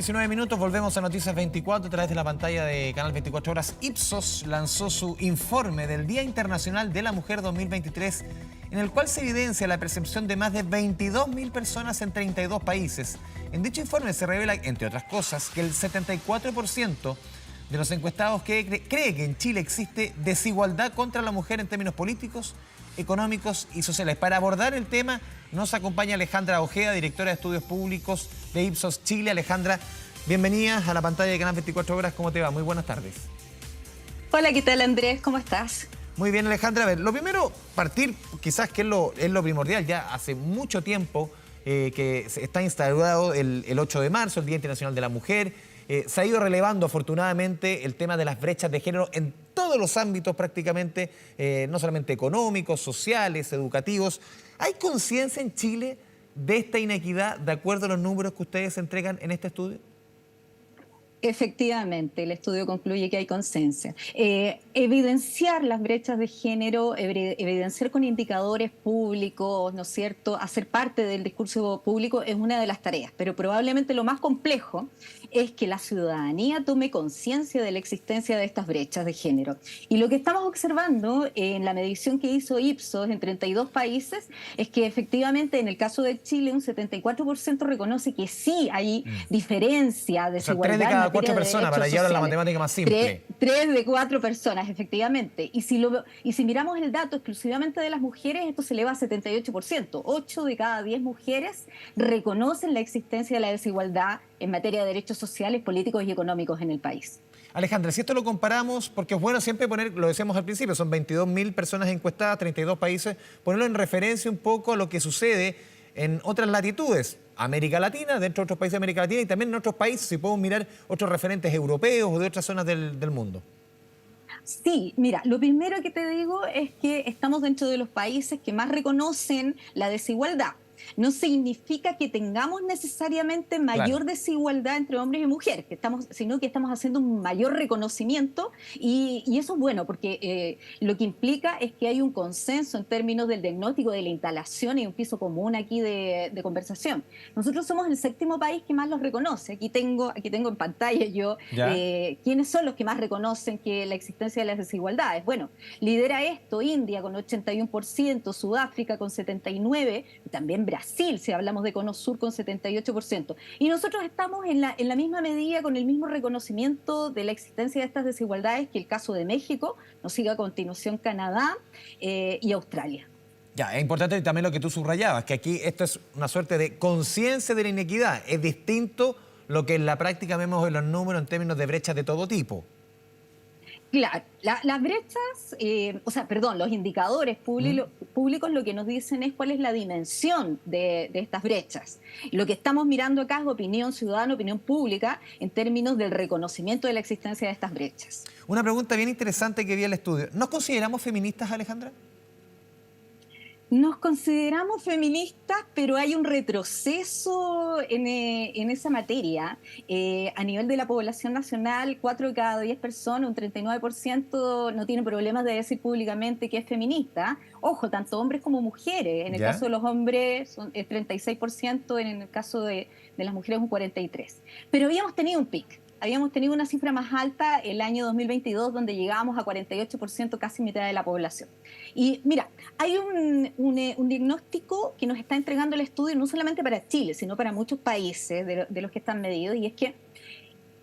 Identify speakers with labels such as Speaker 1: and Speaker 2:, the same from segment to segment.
Speaker 1: 19 minutos, volvemos a Noticias 24 a través de la pantalla de Canal 24 Horas. Ipsos lanzó su informe del Día Internacional de la Mujer 2023, en el cual se evidencia la percepción de más de 22.000 personas en 32 países. En dicho informe se revela, entre otras cosas, que el 74% de los encuestados cree que en Chile existe desigualdad contra la mujer en términos políticos, económicos y sociales. Para abordar el tema nos acompaña Alejandra Ojeda, directora de Estudios Públicos de Ipsos Chile. Alejandra, bienvenida a la pantalla de Canal 24 Horas. ¿Cómo te va? Muy buenas tardes.
Speaker 2: Hola, ¿qué tal, Andrés? ¿Cómo estás?
Speaker 1: Muy bien, Alejandra. A ver, lo primero, partir quizás que es lo primordial. Ya hace mucho tiempo que está instaurado el 8 de marzo, el Día Internacional de la Mujer. Se ha ido relevando afortunadamente el tema de las brechas de género en todos los ámbitos prácticamente, no solamente económicos, sociales, educativos. ¿Hay conciencia en Chile de esta inequidad de acuerdo a los números que ustedes entregan en este estudio?
Speaker 2: Efectivamente, el estudio concluye que hay consenso. Evidenciar las brechas de género, evidenciar con indicadores públicos, ¿no es cierto?, hacer parte del discurso público es una de las tareas, pero probablemente lo más complejo es que la ciudadanía tome conciencia de la existencia de estas brechas de género. Y lo que estamos observando en la medición que hizo Ipsos en 32 países es que efectivamente en el caso de Chile un 74% reconoce que sí hay diferencia, desigualdad.
Speaker 1: O sea, 3 de cada 4 personas, para llevar a la matemática más simple.
Speaker 2: 3 de 4 personas, efectivamente. Y si miramos el dato exclusivamente de las mujeres, esto se eleva a 78%. 8 de cada 10 mujeres reconocen la existencia de la desigualdad en materia de derechos sociales, políticos y económicos en el país.
Speaker 1: Alejandra, si esto lo comparamos, porque es bueno siempre poner, lo decíamos al principio, son 22.000 personas encuestadas, 32 países, ponerlo en referencia un poco a lo que sucede en otras latitudes, América Latina, dentro de otros países de América Latina y también en otros países, si podemos mirar otros referentes europeos o de otras zonas del mundo.
Speaker 2: Sí, mira, lo primero que te digo es que estamos dentro de los países que más reconocen la desigualdad. No significa que tengamos necesariamente mayor desigualdad entre hombres y mujeres, sino que estamos haciendo un mayor reconocimiento y eso es bueno porque lo que implica es que hay un consenso en términos del diagnóstico de la instalación y un piso común aquí de conversación. Nosotros somos el 7º país que más los reconoce. Aquí tengo en pantalla yo quiénes son los que más reconocen que la existencia de las desigualdades. Bueno, lidera esto India con 81%, Sudáfrica con 79%, y también Brasil, si hablamos de Cono Sur, con 78%. Y nosotros estamos en la misma medida, con el mismo reconocimiento de la existencia de estas desigualdades que el caso de México, nos sigue a continuación Canadá y Australia.
Speaker 1: Ya, es importante también lo que tú subrayabas, que aquí esto es una suerte de conciencia de la inequidad. Es distinto lo que en la práctica vemos en los números en términos de brechas de todo tipo.
Speaker 2: Claro, las brechas, los indicadores públicos lo que nos dicen es cuál es la dimensión de estas brechas. Lo que estamos mirando acá es opinión ciudadana, opinión pública, en términos del reconocimiento de la existencia de estas brechas.
Speaker 1: Una pregunta bien interesante que vi en el estudio. ¿Nos consideramos feministas, Alejandra?
Speaker 2: Nos consideramos feministas, pero hay un retroceso en esa materia. A nivel de la población nacional, 4 de cada 10 personas, un 39%, no tienen problemas de decir públicamente que es feminista. Ojo, tanto hombres como mujeres. En el caso de los hombres es 36%, en el caso de las mujeres un 43%. Pero habíamos tenido un pic. Habíamos tenido una cifra más alta el año 2022, donde llegábamos a 48%, casi mitad de la población. Y mira, hay un diagnóstico que nos está entregando el estudio no solamente para Chile, sino para muchos países de los que están medidos, y es que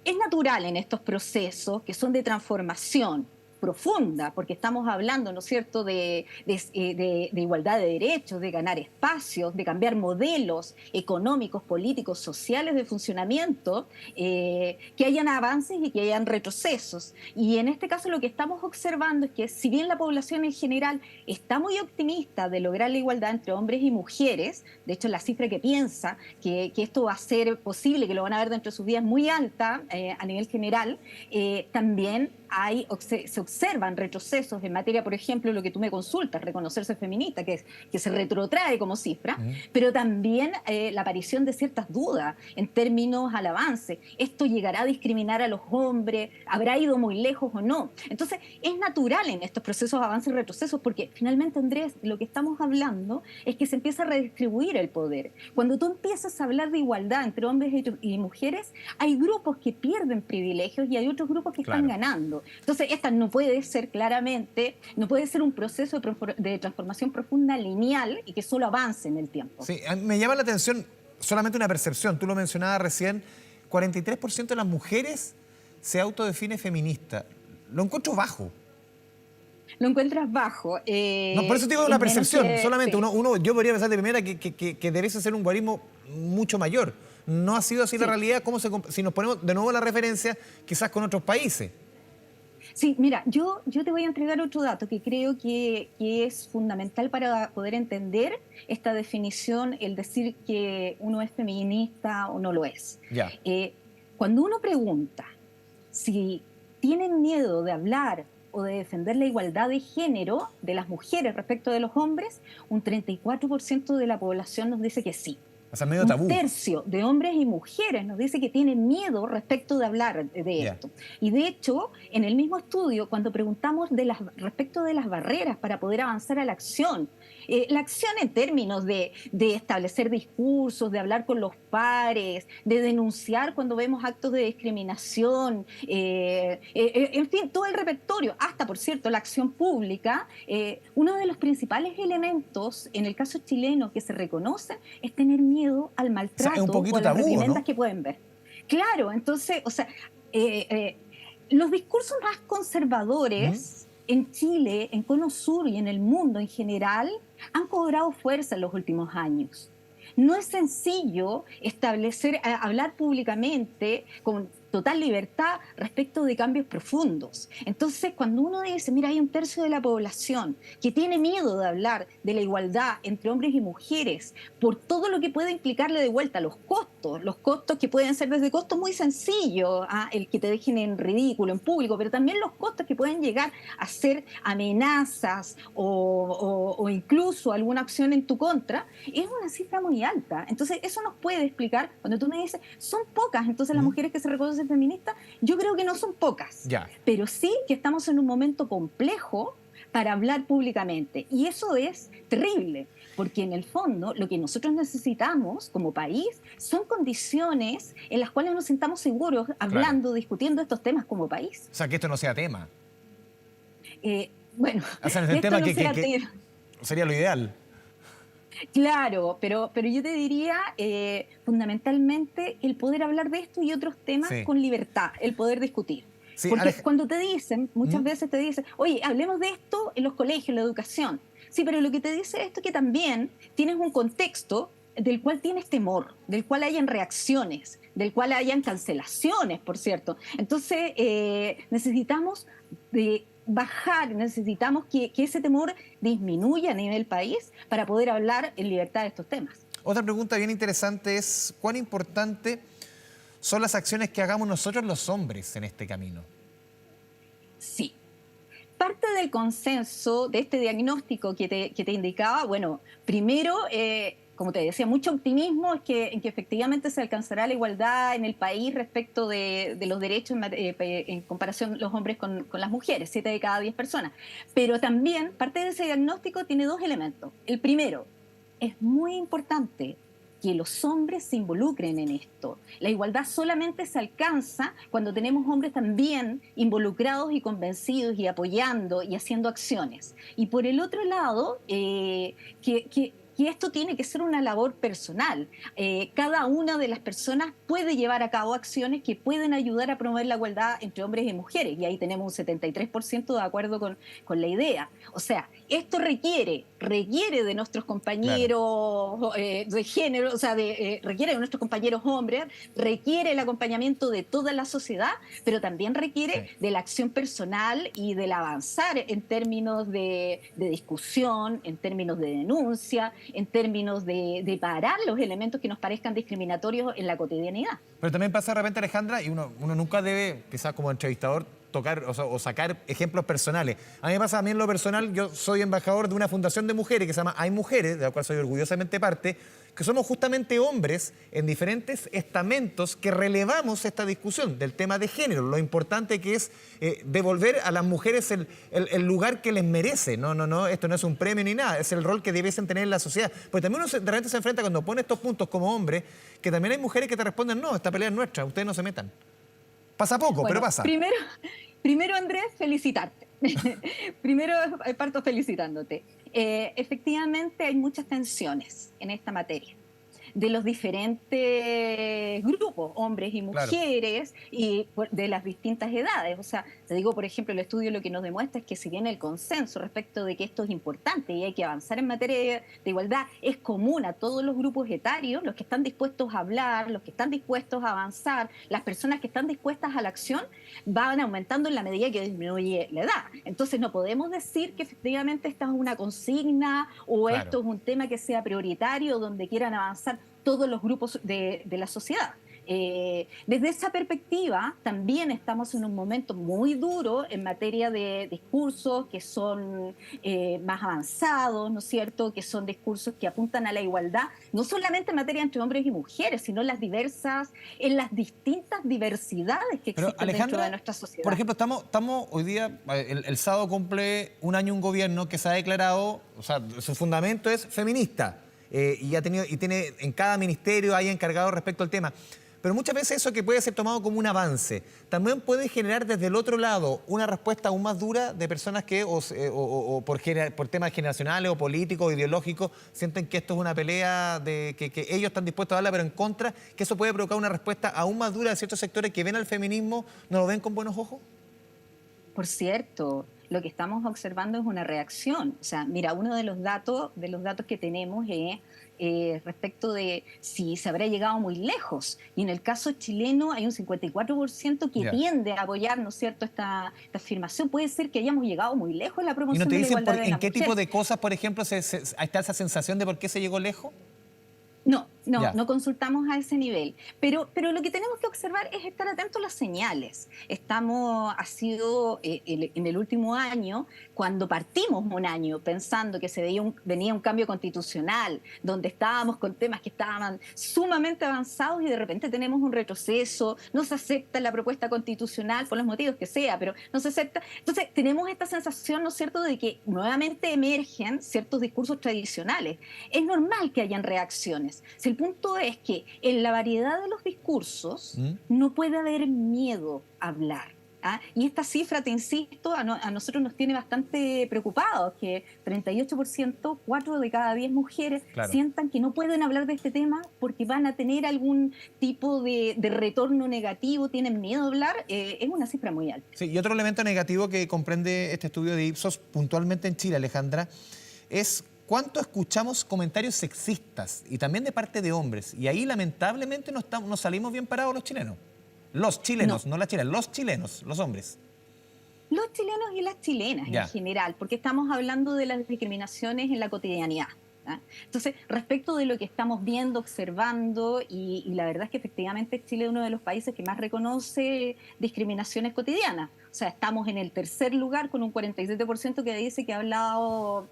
Speaker 2: es natural en estos procesos que son de transformación profunda, porque estamos hablando, ¿no es cierto?, de igualdad de derechos, de ganar espacios, de cambiar modelos económicos, políticos, sociales de funcionamiento, que hayan avances y que hayan retrocesos. Y en este caso lo que estamos observando es que si bien la población en general está muy optimista de lograr la igualdad entre hombres y mujeres, de hecho la cifra que piensa que esto va a ser posible, que lo van a ver dentro de sus días, muy alta a nivel general, también se observa observan retrocesos en materia, por ejemplo, lo que tú me consultas, reconocerse feminista, que se retrotrae como cifra, pero también la aparición de ciertas dudas en términos al avance. ¿Esto llegará a discriminar a los hombres? ¿Habrá ido muy lejos o no? Entonces, es natural en estos procesos de avances y retrocesos porque finalmente, Andrés, lo que estamos hablando es que se empieza a redistribuir el poder. Cuando tú empiezas a hablar de igualdad entre hombres y mujeres, hay grupos que pierden privilegios y hay otros grupos que están ganando. Entonces, esta no puede ser claramente, no puede ser un proceso de transformación profunda lineal y que solo avance en el tiempo.
Speaker 1: Sí, me llama la atención solamente una percepción. Tú lo mencionabas recién, 43% de las mujeres se autodefine feminista. Lo encuentro bajo.
Speaker 2: Lo encuentras bajo.
Speaker 1: No, por eso te digo una percepción, solamente.
Speaker 2: Sí.
Speaker 1: Yo podría pensar de primera que debe ser un guarismo mucho mayor. No ha sido así la realidad. Si nos ponemos de nuevo la referencia, quizás con otros países.
Speaker 2: Sí, mira, yo te voy a entregar otro dato que creo que es fundamental para poder entender esta definición, el decir que uno es feminista o no lo es.
Speaker 1: Ya.
Speaker 2: Cuando uno pregunta si tienen miedo de hablar o de defender la igualdad de género de las mujeres respecto de los hombres, un 34% de la población nos dice que sí.
Speaker 1: O sea, medio tabú.
Speaker 2: Un tercio de hombres y mujeres nos dice que tienen miedo respecto de hablar de esto. Y de hecho, en el mismo estudio, cuando preguntamos respecto de las barreras para poder avanzar a la acción en términos de establecer discursos, de hablar con los pares, de denunciar cuando vemos actos de discriminación, en fin, todo el repertorio, hasta, por cierto, la acción pública, uno de los principales elementos, en el caso chileno, que se reconocen, es tener miedo al maltrato,
Speaker 1: o sea, es un poquito
Speaker 2: o a las
Speaker 1: tabú,
Speaker 2: reprimendas,
Speaker 1: ¿no?
Speaker 2: que pueden ver. Claro, entonces, o sea, los discursos más conservadores en Chile, en Cono Sur y en el mundo en general han cobrado fuerza en los últimos años. No es sencillo hablar públicamente con total libertad respecto de cambios profundos. Entonces, cuando uno dice, mira, hay un tercio de la población que tiene miedo de hablar de la igualdad entre hombres y mujeres por todo lo que puede implicarle de vuelta los costos que pueden ser desde costos muy sencillos, el que te dejen en ridículo en público, pero también los costos que pueden llegar a ser amenazas o incluso alguna acción en tu contra, es una cifra muy alta. Entonces, eso nos puede explicar, cuando tú me dices, son pocas, entonces las mujeres que se reconocen feministas, yo creo que no son pocas, pero sí que estamos en un momento complejo para hablar públicamente. Y eso es terrible, porque en el fondo lo que nosotros necesitamos como país son condiciones en las cuales nos sintamos seguros hablando, discutiendo estos temas como país.
Speaker 1: O sea, que esto no sea tema.
Speaker 2: Bueno,
Speaker 1: o sea, es el tema
Speaker 2: no
Speaker 1: que sería lo ideal.
Speaker 2: Claro, pero yo te diría fundamentalmente el poder hablar de esto y otros temas con libertad, el poder discutir.
Speaker 1: Sí,
Speaker 2: porque cuando te dicen, muchas veces te dicen, oye, hablemos de esto en los colegios, en la educación. Sí, pero lo que te dice esto es que también tienes un contexto del cual tienes temor, del cual hayan reacciones, del cual hayan cancelaciones, por cierto. Entonces, necesitamos necesitamos que ese temor disminuya a nivel país para poder hablar en libertad de estos temas.
Speaker 1: Otra pregunta bien interesante es, ¿cuán importante son las acciones que hagamos nosotros los hombres en este camino?
Speaker 2: Sí. Parte del consenso de este diagnóstico que te indicaba, bueno, primero, como te decía, mucho optimismo en que efectivamente se alcanzará la igualdad en el país respecto de los derechos en comparación los hombres con las mujeres, 7 de cada 10 personas. Pero también parte de ese diagnóstico tiene dos elementos. El primero, es muy importante que los hombres se involucren en esto. La igualdad solamente se alcanza cuando tenemos hombres también involucrados y convencidos y apoyando y haciendo acciones. Y por el otro lado, que esto tiene que ser una labor personal. Cada una de las personas puede llevar a cabo acciones que pueden ayudar a promover la igualdad entre hombres y mujeres, y ahí tenemos un 73% de acuerdo con la idea. O sea, esto requiere de nuestros compañeros de género, o sea, requiere de nuestros compañeros hombres, requiere el acompañamiento de toda la sociedad, pero también requiere de la acción personal y del avanzar en términos de discusión, en términos de denuncia, en términos de parar los elementos que nos parezcan discriminatorios en la cotidianidad.
Speaker 1: Pero también pasa de repente, Alejandra, y uno nunca debe, quizás como entrevistador, tocar o sacar ejemplos personales. A mí me pasa en lo personal, yo soy embajador de una fundación de mujeres que se llama Hay Mujeres, de la cual soy orgullosamente parte, que somos justamente hombres en diferentes estamentos que relevamos esta discusión del tema de género, lo importante que es devolver a las mujeres el lugar que les merece. No, esto no es un premio ni nada, es el rol que debiesen tener en la sociedad. Porque también uno de repente se enfrenta cuando pone estos puntos como hombre, que también hay mujeres que te responden, no, esta pelea es nuestra, ustedes no se metan. Pasa poco,
Speaker 2: Bueno,
Speaker 1: pero pasa.
Speaker 2: Primero, Andrés, felicitarte. Primero parto felicitándote. Efectivamente hay muchas tensiones en esta materia de los diferentes grupos, hombres y mujeres, claro, y de las distintas edades. O sea, te digo, por ejemplo, el estudio lo que nos demuestra es que si bien el consenso respecto de que esto es importante y hay que avanzar en materia de igualdad es común a todos los grupos etarios, los que están dispuestos a hablar, los que están dispuestos a avanzar, las personas que están dispuestas a la acción, van aumentando en la medida que disminuye la edad. Entonces no podemos decir que efectivamente esta es una consigna o claro, esto es un tema que sea prioritario donde quieran avanzar todos los grupos de la sociedad. Desde esa perspectiva, también estamos en un momento muy duro en materia de discursos que son más avanzados, ¿no es cierto?, que son discursos que apuntan a la igualdad, no solamente en materia entre hombres y mujeres, sino en las distintas diversidades que existen
Speaker 1: Alejandra,
Speaker 2: dentro de nuestra sociedad.
Speaker 1: Por ejemplo, estamos hoy día, el sábado cumple un año un gobierno que se ha declarado, o sea, su fundamento es feminista. Y tiene en cada ministerio hay encargado respecto al tema. Pero muchas veces eso que puede ser tomado como un avance, también puede generar desde el otro lado una respuesta aún más dura de personas que por temas generacionales o políticos o ideológicos sienten que esto es una pelea que ellos están dispuestos a darla, pero en contra, que eso puede provocar una respuesta aún más dura de ciertos sectores que ven al feminismo, ¿no lo ven con buenos ojos?
Speaker 2: Por cierto, lo que estamos observando es una reacción. O sea, mira, uno de los datos que tenemos es respecto de si se habrá llegado muy lejos. Y en el caso chileno hay un 54% que tiende a apoyar, ¿no es cierto?, esta afirmación. Puede ser que hayamos llegado muy lejos en la promoción de la igualdad de la mujer.
Speaker 1: ¿En qué tipo de cosas, por ejemplo, está esa sensación de por qué se llegó lejos?
Speaker 2: No consultamos a ese nivel. Pero lo que tenemos que observar es estar atentos a las señales. Ha sido en el último año, cuando partimos un año pensando que venía un cambio constitucional, donde estábamos con temas que estaban sumamente avanzados y de repente tenemos un retroceso, no se acepta la propuesta constitucional por los motivos que sea, pero no se acepta. Entonces tenemos esta sensación, ¿no es cierto?, de que nuevamente emergen ciertos discursos tradicionales. Es normal que hayan reacciones. Si el punto es que en la variedad de los discursos no puede haber miedo a hablar. Y esta cifra, te insisto, a nosotros nos tiene bastante preocupados, que 38%, 4 de cada 10 mujeres, sientan que no pueden hablar de este tema porque van a tener algún tipo de retorno negativo, tienen miedo a hablar. Es una cifra muy alta.
Speaker 1: Sí, y otro elemento negativo que comprende este estudio de Ipsos puntualmente en Chile, Alejandra, es ¿cuánto escuchamos comentarios sexistas y también de parte de hombres? Y ahí lamentablemente no salimos bien parados los chilenos. Los chilenos, no las chilenas, los chilenos, los hombres.
Speaker 2: Los chilenos y las chilenas en general, porque estamos hablando de las discriminaciones en la cotidianidad. Entonces, respecto de lo que estamos viendo, observando, y la verdad es que efectivamente Chile es uno de los países que más reconoce discriminaciones cotidianas. O sea, estamos en el tercer lugar con un 47% que dice que ha hablado,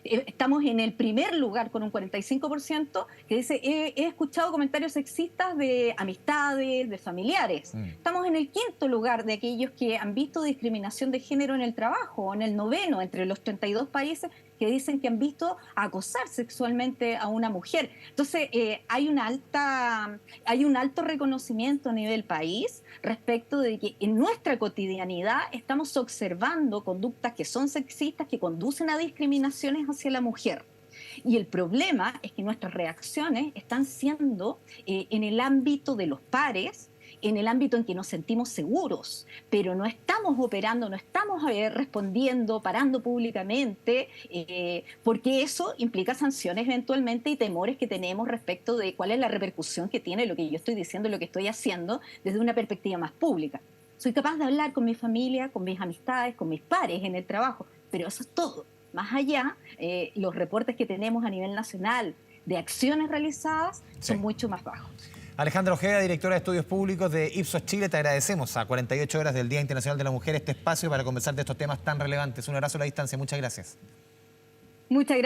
Speaker 2: estamos en el primer lugar con un 45% que dice he escuchado comentarios sexistas de amistades, de familiares. Estamos en el quinto lugar de aquellos que han visto discriminación de género en el trabajo, en el noveno, entre los 32 países que dicen que han visto acosar sexualmente a una mujer. Entonces, hay un alto reconocimiento a nivel país respecto de que en nuestra cotidianidad estamos observando conductas que son sexistas, que conducen a discriminaciones hacia la mujer. Y el problema es que nuestras reacciones están siendo en el ámbito de los pares, en el ámbito en que nos sentimos seguros, pero no estamos operando, no estamos respondiendo, parando públicamente, porque eso implica sanciones eventualmente y temores que tenemos respecto de cuál es la repercusión que tiene lo que yo estoy diciendo, lo que estoy haciendo desde una perspectiva más pública. Soy capaz de hablar con mi familia, con mis amistades, con mis pares en el trabajo, pero eso es todo. Más allá, los reportes que tenemos a nivel nacional de acciones realizadas son mucho más bajos.
Speaker 1: Alejandra Ojeda, directora de Estudios Públicos de Ipsos Chile, te agradecemos a 48 horas del Día Internacional de la Mujer este espacio para conversar de estos temas tan relevantes. Un abrazo a la distancia, muchas gracias.
Speaker 2: Muchas gracias.